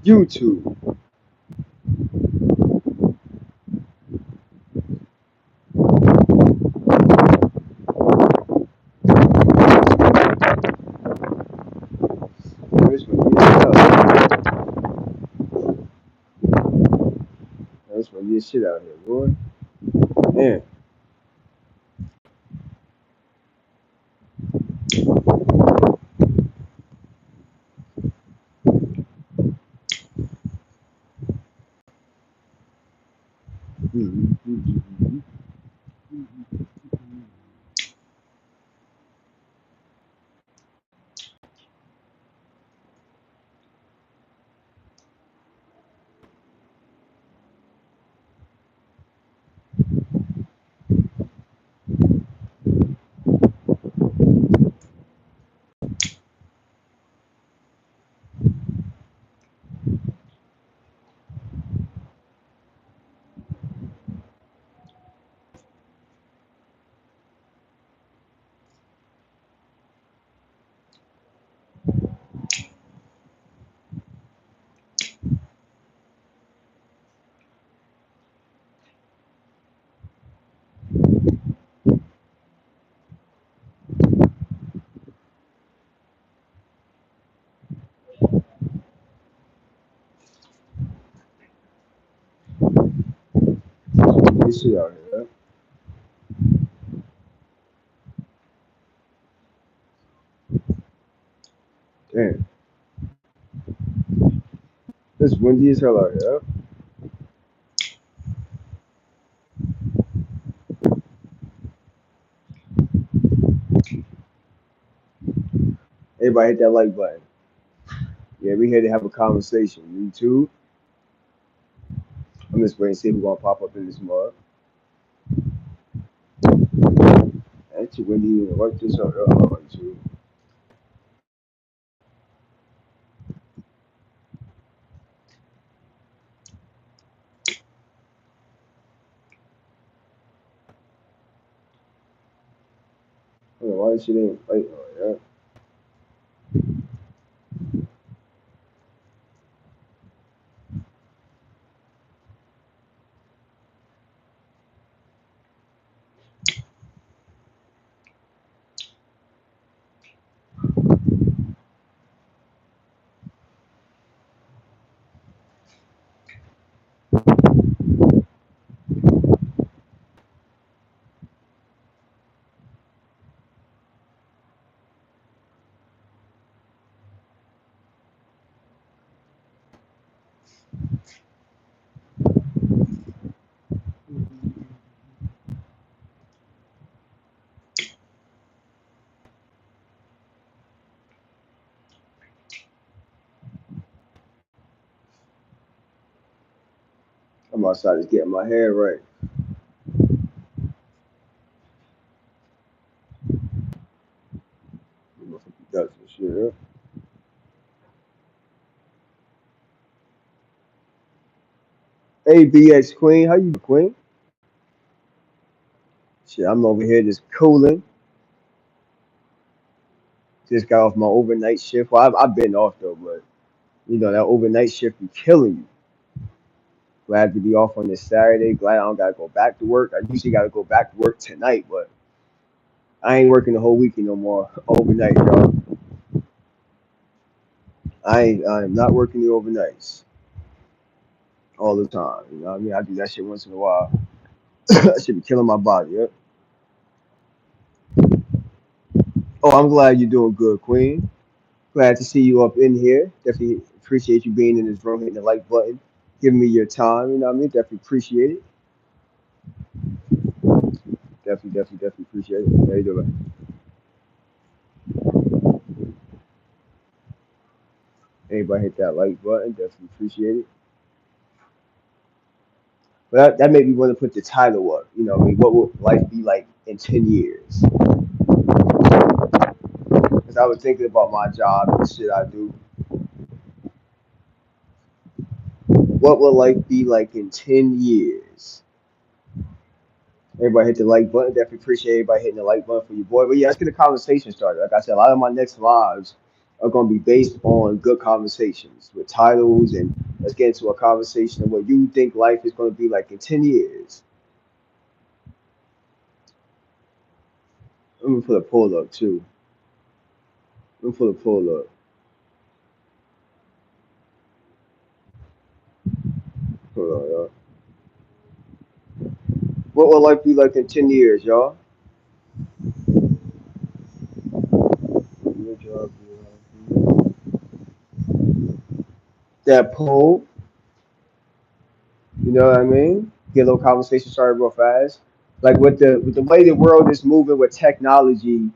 YouTube. This one get shit out. This one get shit out here, boy. Man. Get shit out here. Damn. It's windy as hell out here. Everybody hit that like button. Yeah, we here to have a conversation. YouTube. I'm just waiting to see who's gonna pop up in this mug. That's too windy to work this out. YouTube. I don't know why this shit ain't fighting on that. I'm outside just getting my hair right. Motherfucker does this shit, huh? Hey, BX Queen, how you doing, Queen? Shit, I'm over here just cooling. Just got off my overnight shift. Well, I've been off though, but you know that overnight shift be killing you. Glad to be off on this Saturday. Glad I don't gotta go back to work. I usually gotta go back to work tonight, but I ain't working the whole weekend no more. Overnight, y'all. I'm not working the overnights all the time. You know what I mean? I do that shit once in a while. That should be killing my body. Yeah. Oh, I'm glad you're doing good, Queen. Glad to see you up in here. Definitely appreciate you being in this room, hitting the like button, giving me your time. You know what I mean? Definitely appreciate it. Definitely appreciate it. How you doing? Anybody hit that like button? Definitely appreciate it. But that made me want to put the title up. You know, what I mean, what would life be like in 10 years? Because I was thinking about my job and the shit I do. What will life be like in 10 years? Everybody hit the like button. Definitely appreciate everybody hitting the like button for your boy. But yeah, let's get a conversation started. Like I said, a lot of my next lives are going to be based on good conversations with titles, and let's get into a conversation of what you think life is going to be like in 10 years. Let me put a poll up too. Let me put a poll up. Hold on, y'all. What will life be like in 10 years, y'all? Your job, that poll, you know what I mean? Get a little conversation started real fast. Like with the way the world is moving with technology,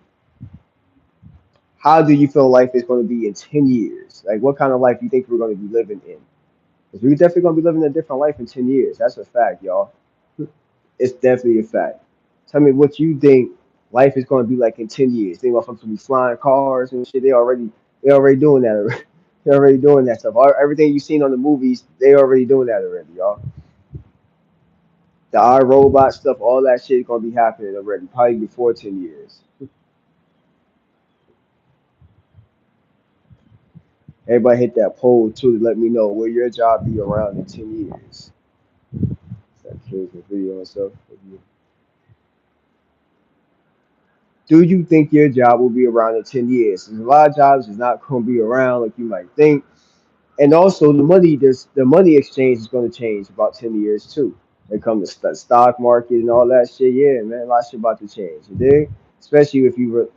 how do you feel life is going to be in 10 years? Like what kind of life do you think we're going to be living in? Because we're definitely going to be living a different life in 10 years. That's a fact, y'all. It's definitely a fact. Tell me what you think life is going to be like in 10 years. Think about something be flying cars and shit. They already doing that already. They're already doing that stuff. Everything you've seen on the movies, they already doing that already, y'all. The iRobot stuff, all that shit is gonna be happening already, probably before 10 years. Everybody hit that poll too to let me know will your job be around in 10 years. That kills the video and stuff. Do you think your job will be around in 10 years? There's a lot of jobs is not gonna be around like you might think. And also the money exchange is gonna change about 10 years too. When it comes to the stock market and all that shit, yeah, man, a lot of shit about to change. You dig? Especially if you were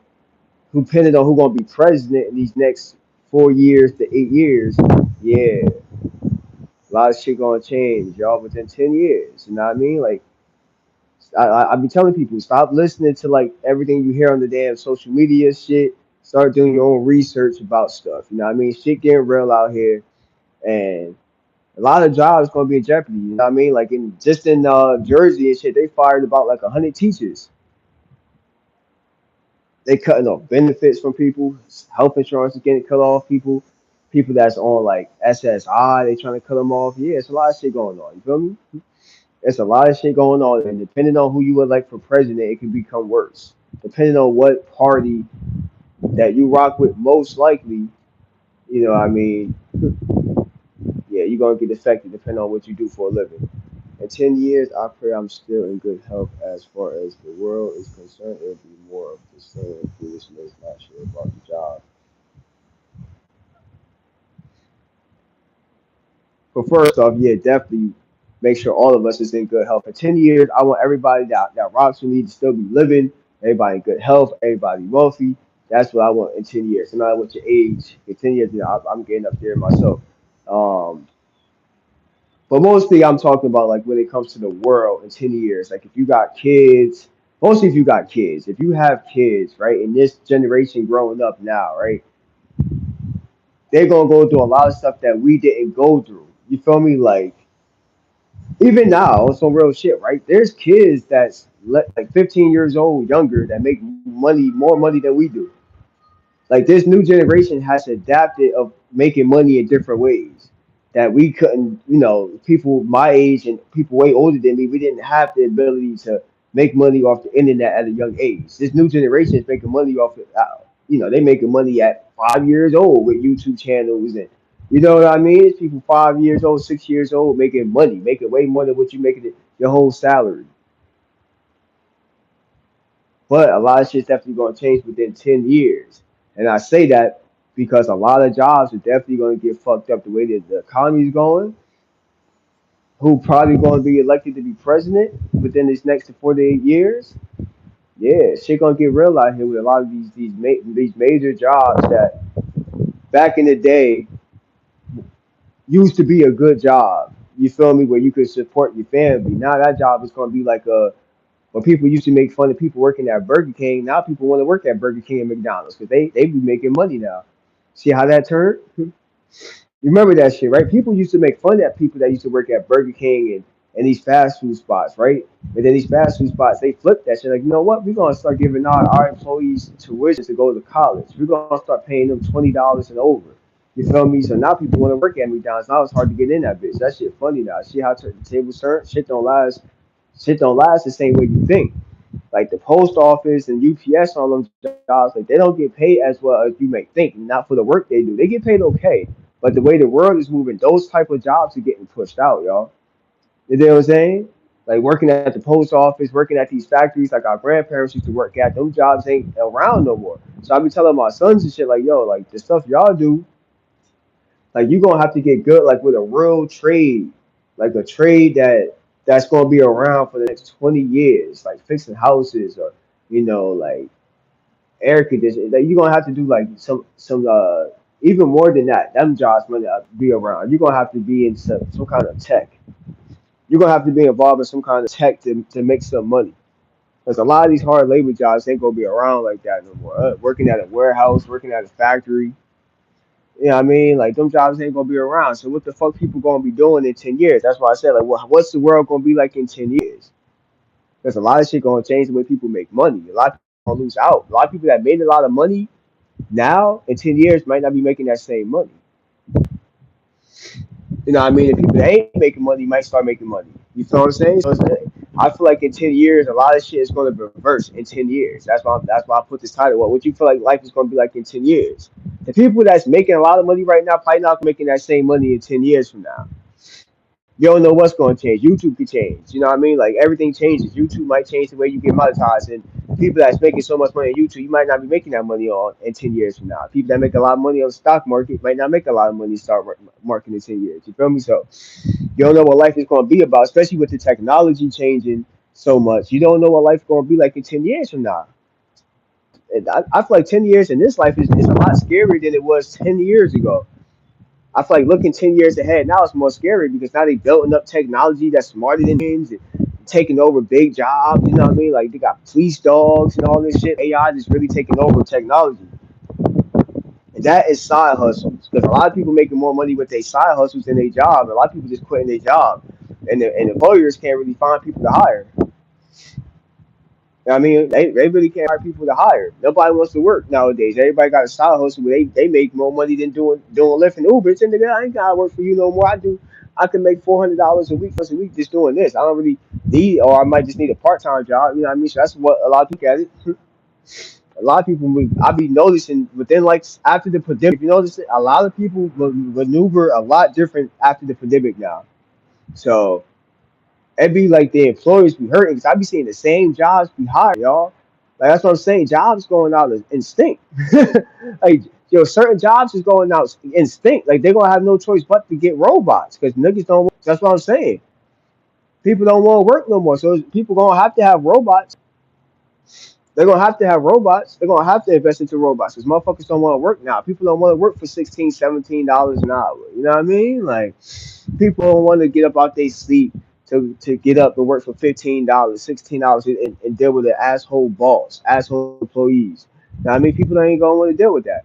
who depending on who's gonna be president in these next 4 years to 8 years, yeah, a lot of shit gonna change, y'all, within 10 years. You know what I mean? Like I be telling people, stop listening to like everything you hear on the damn social media shit. Start doing your own research about stuff. You know what I mean? Shit getting real out here, and a lot of jobs gonna be in jeopardy. You know what I mean? Like in Jersey and shit, they fired about like 100 teachers. They cutting off benefits from people. Health insurance is getting cut off. People that's on like SSI, they trying to cut them off. Yeah, it's a lot of shit going on. You feel me? It's a lot of shit going on, and depending on who you would like for president, it can become worse. Depending on what party that you rock with, most likely, you know, what I mean, yeah, you're gonna get affected depending on what you do for a living. In 10 years, I pray I'm still in good health as far as the world is concerned. It'll be more of the same foolishness, not sure about the job. But first off, yeah, definitely make sure all of us is in good health. For 10 years, I want everybody that rocks with me to still be living, everybody in good health, everybody wealthy. That's what I want in 10 years. No matter what your age, in 10 years, you know, I'm getting up there myself. Um, but mostly I'm talking about like when it comes to the world in 10 years. Like if you got kids, mostly if you got kids, if you have kids, right, in this generation growing up now, right, they're gonna go through a lot of stuff that we didn't go through. You feel me? Like even now, on some real shit, right? There's kids that's like 15 years old, younger, that make money, more money than we do. Like this new generation has adapted of making money in different ways that we couldn't. You know, people my age and people way older than me, we didn't have the ability to make money off the internet at a young age. This new generation is making money off it. You know, they making money at 5 years old with YouTube channels and. You know what I mean? It's people 5 years old, 6 years old making money, making way more than what you making it your whole salary. But a lot of shit's definitely going to change within 10 years. And I say that because a lot of jobs are definitely going to get fucked up the way that the economy is going. Who probably going to be elected to be president within these next 4 to 8 years? Yeah, shit going to get real out here with a lot of these major jobs that back in the day used to be a good job. You feel me? Where you could support your family. Now that job is going to be like a when people used to make fun of people working at Burger King, now people want to work at Burger King and McDonald's because they be making money now. See how that turned? You remember that shit, right? People used to make fun at people that used to work at Burger King and these fast food spots, right? But then these fast food spots, they flipped that shit. Like, you know what? We're gonna start giving our employees tuition to go to college. We're gonna start paying them $20 and over. You feel me? So now people want to work at McDonald's. Now it's hard to get in that bitch. That shit funny now. See how the tables turn? Shit don't last the same way you think. Like the post office and UPS on them jobs, like they don't get paid as well as you may think. Not for the work they do. They get paid okay. But the way the world is moving, those type of jobs are getting pushed out, y'all. You know what I'm saying? Like working at the post office, working at these factories like our grandparents used to work at, them jobs ain't around no more. So I be telling my sons and shit like, yo, like the stuff y'all do, like you gonna have to get good like with a real trade, like a trade that's gonna be around for the next 20 years, like fixing houses or like air conditioning. Like you're gonna have to do like some even more than that. Them jobs gonna be around. You're gonna have to be in some kind of tech. You're gonna have to be involved in some kind of tech to make some money. Because a lot of these hard labor jobs ain't gonna be around like that no more. Working at a warehouse, working at a factory, you know what I mean? Like them jobs ain't gonna be around. So what the fuck people gonna be doing in 10 years? That's why I said like, what's the world gonna be like in 10 years? Because a lot of shit gonna change the way people make money. A lot of people gonna lose out. A lot of people that made a lot of money now in 10 years might not be making that same money. You know what I mean? And people that ain't making money might start making money. You feel what I'm saying? So I feel like in 10 years, a lot of shit is going to reverse in 10 years. That's why I put this title. What you feel like life is going to be like in 10 years? The people that's making a lot of money right now probably not making that same money in 10 years from now. You don't know what's going to change. YouTube could change. You know what I mean? Like everything changes. YouTube might change the way you get monetized, and people that's making so much money on YouTube, you might not be making that money on in 10 years from now. People that make a lot of money on the stock market might not make a lot of money start market in 10 years. You feel me? So you don't know what life is going to be about, especially with the technology changing so much. You don't know what life's going to be like in 10 years from now. I feel like 10 years in this life is a lot scarier than it was 10 years ago. I feel like looking 10 years ahead now is more scary because now they building up technology that's smarter than humans and taking over big jobs. You know what I mean? Like they got police dogs and all this shit. AI is really taking over technology, and that is side hustles. Because a lot of people making more money with their side hustles than their job. A lot of people just quitting their job, and the employers can't really find people to hire. I mean, they really can't hire people to hire. Nobody wants to work nowadays. Everybody got a side hustle where they make more money than doing Lyft and Uber. And nigga, I ain't gotta work for you no more. I can make $400 a week just doing this. I don't really need, or I might just need a part time job. You know what I mean? So that's what a lot of people look at it. A lot of people, I be noticing within like after the pandemic. You notice it, a lot of people maneuver a lot different after the pandemic now. So it'd be like the employers be hurting because I be seeing the same jobs be hired, y'all. Like that's what I'm saying. Jobs going out in instinct. Like certain jobs is going out instinct. Like they're gonna have no choice but to get robots because niggas don't. That's what I'm saying. People don't want to work no more, so people gonna have to have robots. They're gonna have to have robots. They're gonna have to invest into robots because motherfuckers don't want to work now. People don't want to work for 16, $17 an hour. You know what I mean? Like people don't want to get up out their sleep to get up and work for $15, $16 and deal with an asshole boss, asshole employees. Now I mean people ain't gonna want to deal with that.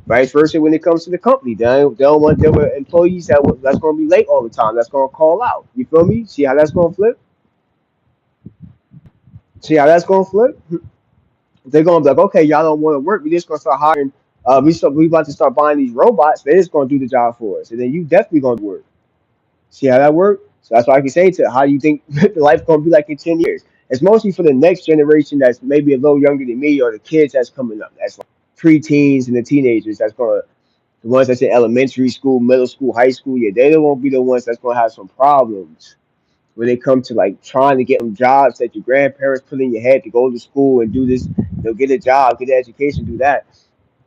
Vice versa when it comes to the company. They don't want to deal with employees that's gonna be late all the time. That's gonna call out. You feel me? See how that's gonna flip? See how that's gonna flip? They're gonna be like, okay, y'all don't want to work. We just gonna start hiring. We about to start buying these robots. They're just gonna do the job for us, and then you definitely gonna work. See how that works? So that's why I can say to how you think the life gonna be like in 10 years. It's mostly for the next generation that's maybe a little younger than me, or the kids that's coming up. That's like preteens and the teenagers. That's gonna the ones that's in elementary school, middle school, high school. Yeah, they don't won't be the ones that's gonna have some problems when it comes to like trying to get them jobs that your grandparents put in your head to go to school and do this, get a job, get an education, do that.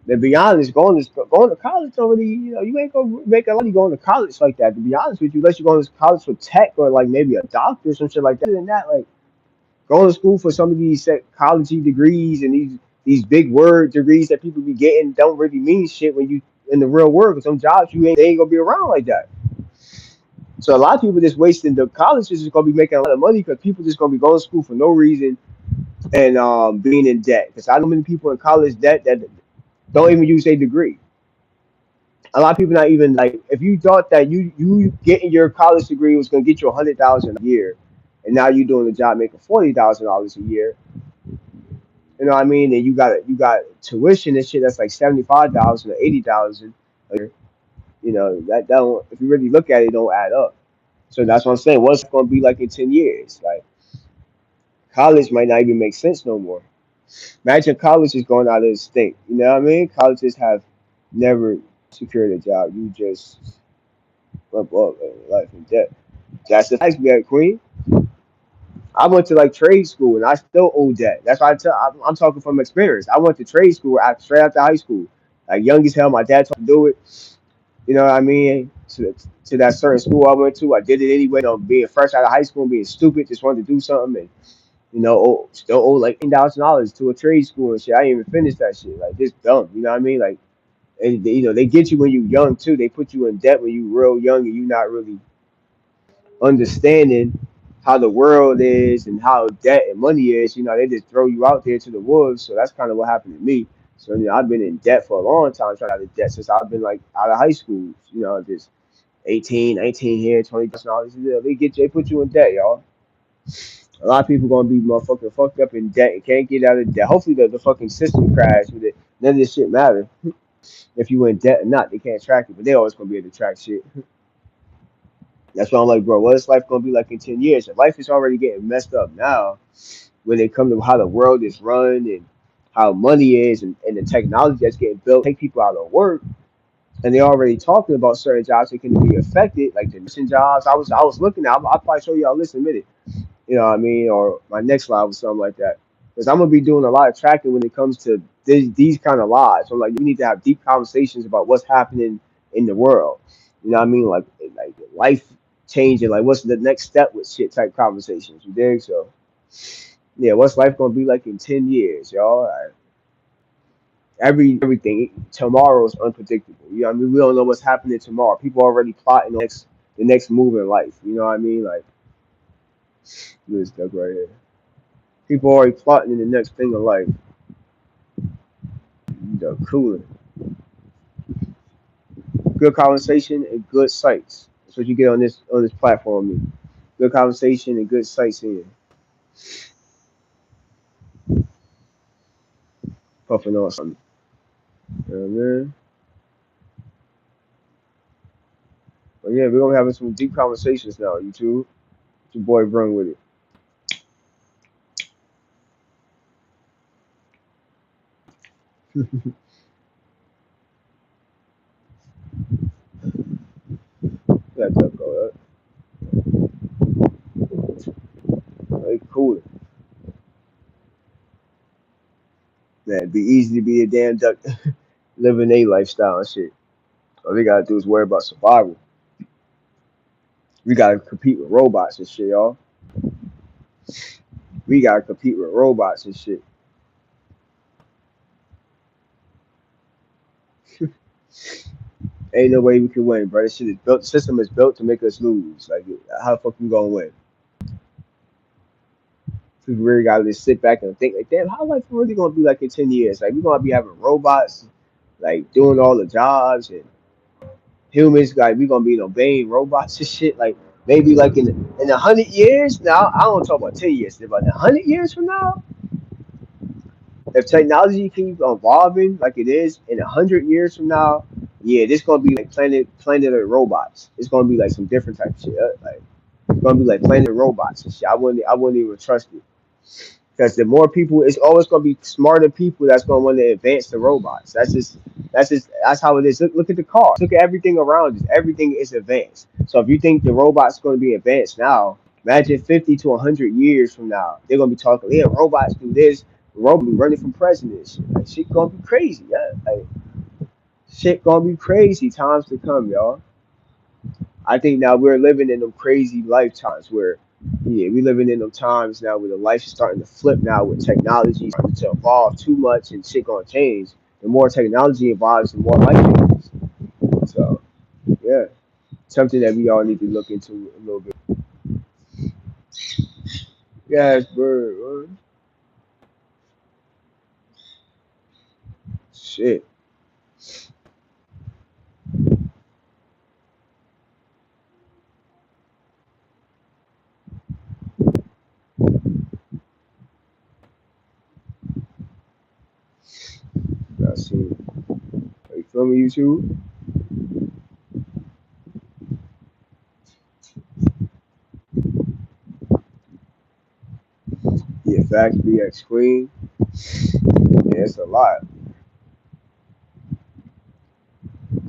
To be honest, going to college don't really, you ain't gonna make a lot of money going to college like that. To be honest with you, unless you're going to college for tech or like maybe a doctor or some shit like that. Other than that, like going to school for some of these college degrees and these big word degrees that people be getting don't really mean shit when you in the real world. Because some jobs they ain't gonna be around like that. So a lot of people just wasting the college is just gonna be making a lot of money because people just gonna be going to school for no reason and being in debt. Because I know many people in college debt that don't even use a degree. A lot of people not even like if you thought that you getting your college degree was gonna get you 100,000 a year, and now you're doing a job making $40,000 a year. You know what I mean? And you got tuition and shit that's like 75,000 or 80,000 a year. That don't if you really look at it, it don't add up. So that's what I'm saying. What's it gonna be like in 10 years? Like College might not even make sense no more. Imagine colleges going out of the state. You know what I mean? Colleges have never secured a job. You just up life in debt. That's the facts we got, Queen. I went to like trade school and I still owe debt. That's why I'm talking from experience. I went to trade school straight after high school. Like young as hell, my dad told me to do it. You know what I mean? To that certain school I went to, I did it anyway. You know, being fresh out of high school, and being stupid, just wanted to do something, and still owe like $10,000 to a trade school and shit. I didn't even finish that shit. Like just dumb. You know what I mean? Like, and they get you when you young too. They put you in debt when you real young and you not really understanding how the world is and how debt and money is. They just throw you out there to the wolves. So that's kind of what happened to me. So I've been in debt for a long time, trying to get out of debt since I've been like out of high school. Just 18, 19 here, $20,000. They put you in debt, y'all. A lot of people gonna be motherfucking fucked up in debt and can't get out of debt. Hopefully the fucking system crash with it. None of this shit matter. If you in debt or not, they can't track it, but they always gonna be able to track shit. That's why I'm like, bro, what is life gonna be like in 10 years? If life is already getting messed up now, when it comes to how the world is run and how money is and the technology that's getting built, take people out of work, and they already talking about certain jobs that can be affected, like the mission jobs. I was looking at. I'll probably show y'all this in a minute. You know what I mean, or my next live or something like that. Because I'm gonna be doing a lot of tracking when it comes to these kind of lives. So like, we need to have deep conversations about what's happening in the world. You know what I mean, like life changing. Like, what's the next step with shit type conversations. You dig? So yeah, what's life gonna be like in 10 years, y'all? Everything tomorrow is unpredictable. You know what I mean? We don't know what's happening tomorrow. People already plotting the next move in life. You know what I mean? Like this stuff right here. People already plotting in the next thing in life. Cooling. Good conversation and good sights. That's what you get on this platform. Man. Good conversation and good sightseeing. Puffing on something. You know what I mean? But yeah, we're gonna be having some deep conversations now, YouTube. Your boy run with it. That's up, go. Like, cool. Man, it'd be easy to be a damn duck living a lifestyle and shit. All they gotta do is worry about survival. We gotta compete with robots and shit, y'all. We gotta compete with robots and shit. Ain't no way we can win, bro. This shit is built. The system is built to make us lose. Like, how the fuck we gonna win? People really gotta just sit back and think, like, damn, how life really gonna be like in 10 years? Like, we gonna be having robots, like, doing all the jobs, and humans, like, we gonna be obeying robots and shit. Like, maybe like in 100 years. Now, I don't talk about 10 years, but in 100 years from now, if technology keeps evolving like it is in 100 years from now, yeah, this gonna be like Planet of Robots. It's gonna be like some different type of shit. Like, it's gonna be like Planet of Robots and shit. I wouldn't even trust it because the more people, it's always gonna be smarter people that's gonna want to advance the robots. That's how it is. Look at the cars. Look at everything around us. Everything is advanced. So if you think the robots gonna be advanced now, imagine 50 to 100 years from now, they're gonna be talking. Yeah, robots do this. Robot be running from presidents. Like, shit gonna be crazy. Yeah, like, shit gonna be crazy times to come, y'all. I think now we're living in them crazy lifetimes where, yeah, we living in them times now where the life is starting to flip now with technology starting to evolve too much and shit gonna change. The more technology evolves, the more life changes. So yeah, something that we all need to look into a little bit. Yes, bro. Shit. I see. Are you filming YouTube? Facts, BX Queen. Yeah, it's a lot.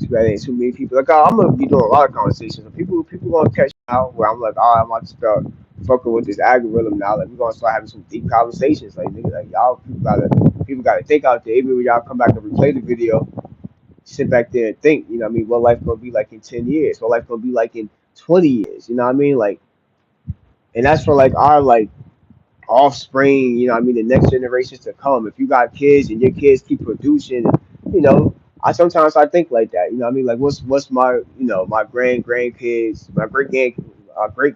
Too bad ain't too many people. Like I'm gonna be doing a lot of conversations. And people gonna catch me out where I'm like, all right, I'm about to start fucking with this algorithm now. Like we're gonna start having some deep conversations. Like nigga, like y'all people gotta think out there. Even when y'all come back and replay the video, sit back there and think. You know what I mean? What life gonna be like in 10 years? What life gonna be like in 20 years? You know what I mean? Like, and that's for like our like offspring, you know what I mean, the next generations to come. If you got kids and your kids keep producing, you know, I think like that, you know what I mean? Like what's my, my grandkids, my great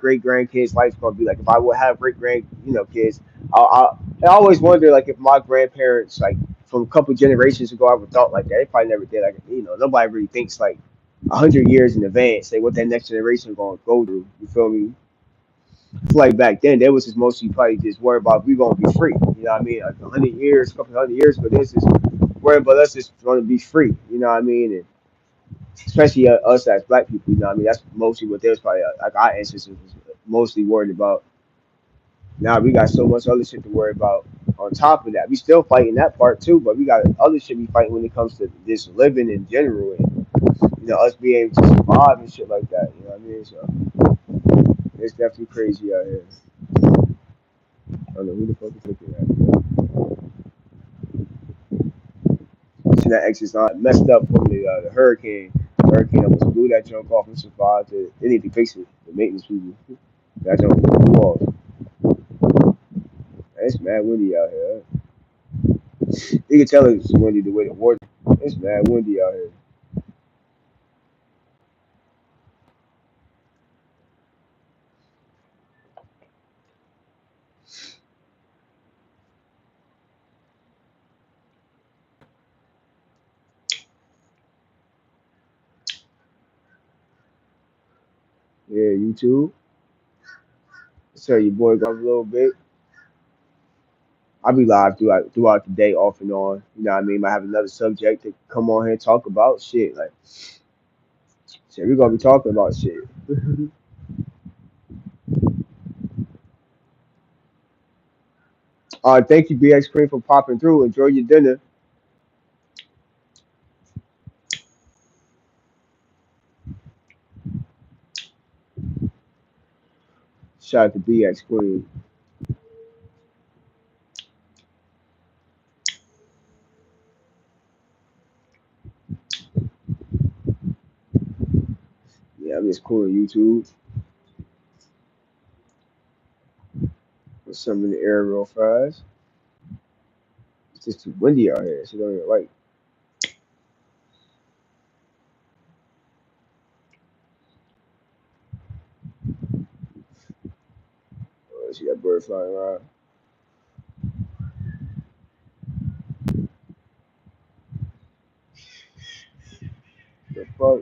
grandkids life gonna be like if I would have kids. I always wonder like if my grandparents like from a couple generations ago ever thought like that. They probably never did. Like nobody really thinks like 100 years in advance, say what that next generation gonna go through. You feel me? Like back then, they was just mostly probably just worried about we gonna be free. You know what I mean? Like 100 years, couple hundred years, but this is worried about us just gonna be free. You know what I mean? And especially us as black people. You know what I mean? That's mostly what they was probably like our ancestors was mostly worried about. Now we got so much other shit to worry about. On top of that, we still fighting that part too, but we got other shit we fighting when it comes to this living in general and us being able to survive and shit like that. You know what I mean? So it's definitely crazy out here. I don't know who the fuck is looking at. See that exit's not messed up from the hurricane. The hurricane almost blew that junk off and survived it. They need to fix it. The maintenance people. That junk blew off. Man, it's mad windy out here. You can tell it's windy the way the water. It's mad windy out here. Yeah, you too. Tell your boy got a little bit. I'll be live throughout the day, off and on. You know what I mean? Might have another subject to come on here and talk about shit. Like, shit, we're gonna be talking about shit. Thank you, BX Queen, for popping through. Enjoy your dinner. Shout out to BX Queen. Yeah, I'm just cool on YouTube. Put some in the air real fast. It's just too windy out here. So don't even like. See that bird flying around. The fuck?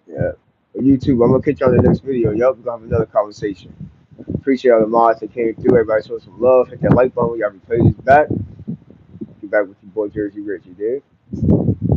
Yeah. But YouTube, I'm gonna catch you on the next video. Yup, we're gonna have another conversation. Appreciate all the mods that came through. Everybody show some love. Hit that like button. Y'all replay this back. Get back with your boy Jersey Rich. You did.